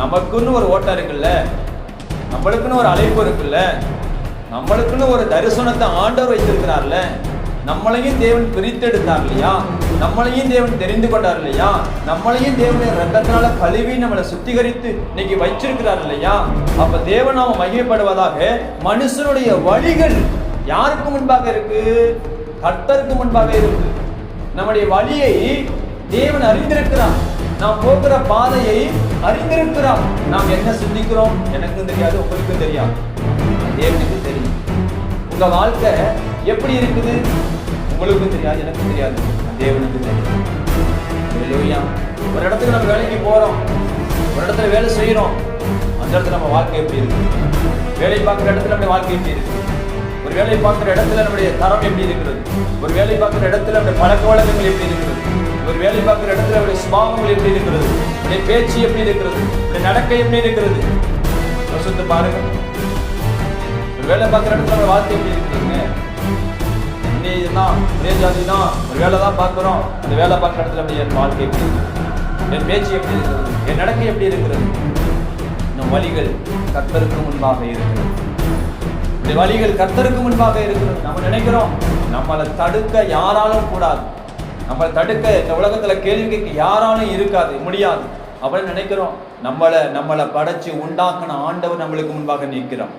நமக்குன்னு ஒரு ஓட்டம் இருக்குல்ல, நம்மளுக்குன்னு ஒரு அழைப்பு இருக்குல்ல, நம்மளுக்குன்னு ஒரு தரிசனத்தை ஆண்டவர் வைத்திருக்கிறார்ல, நம்மளையும் தேவன் பிரித்தெடுத்தார் இல்லையா, நம்மளையும் தேவன் தெரிந்து கொண்டார் இல்லையா, நம்மளையும் தேவனுடைய ரத்தத்தினால கழுவி நம்மளை சுத்திகரித்து இன்னைக்கு வச்சிருக்கிறார் இல்லையா. அப்ப தேவனாம மகிமைப்படுவதாக மனுஷனுடைய வழிகள் யாருக்கு முன்பாக இருக்கு? கர்த்தருக்கு முன்பாக இருக்கு. நம்முடைய வழியை தேவன் அறிந்திருக்கிறார், நாம் போகிற பாதையை அறிந்திருக்கிறார். நாம் என்ன சிந்திக்கிறோம் எனக்கும் தெரியாது, உங்களுக்கும் தெரியாது, தேவனுக்கு தெரியும். உங்க வாழ்க்கை எப்படி இருக்குது உங்களுக்கும் தெரியாது, எனக்கும் தெரியாது, தேவனுக்கு தெரியும். ஒரு இடத்துக்கு நம்ம வேலைக்கு போறோம், ஒரு இடத்துல வேலை செய்யறோம், அந்த இடத்துல நம்ம வாழ்க்கை எப்படி இருக்கு? வேலை பார்க்குற இடத்துல நம்ம வாழ்க்கை எப்படி இருக்கு? ஒரு வேலை பார்க்குற இடத்துல நம்முடைய தரம் எப்படி இருக்கிறது? ஒரு வேலை பார்க்குற இடத்துல நம்முடைய பழக்க வழக்கங்கள் எப்படி இருக்கிறது? ஒரு வேலை பார்க்குற இடத்துல நம்முடைய சுபாவங்கள் எப்படி இருக்கிறது? நம்முடைய பேச்சு எப்படி இருக்கிறது? நம்முடைய நடக்கை எப்படி இருக்கிறது? யோசித்து பாருங்க. ஒரு வேலை பார்க்குற இடத்துல நம்ம வாழ்க்கை எப்படி இருக்கிறதுங்க? ஒரே ஜாதி தான், ஒரு வேலை தான் பார்க்குறோம், அந்த வேலை பார்க்குற இடத்துல என் வாழ்க்கை எப்படி இருக்குது? என் பேச்சு எப்படி இருக்கிறது? என் நடக்கை எப்படி இருக்கிறது? நம் வழிகள் கர்த்தருக்கு முன்பாக இருக்கிறது. இந்த வழிகள் கர்த்தருக்கு முன்பாக இருக்கிறது. நம்ம நினைக்கிறோம் நம்மளை தடுக்க யாராலும் கூடாது, நம்மளை தடுக்க இந்த உலகத்துல கேள்வி கேட்க யாராலும் இருக்காது, முடியாது அப்படின்னு நினைக்கிறோம். நம்மளை படைச்சு உண்டாக்கின ஆண்டவர் நம்மளுக்கு முன்பாக நிற்கிறோம்.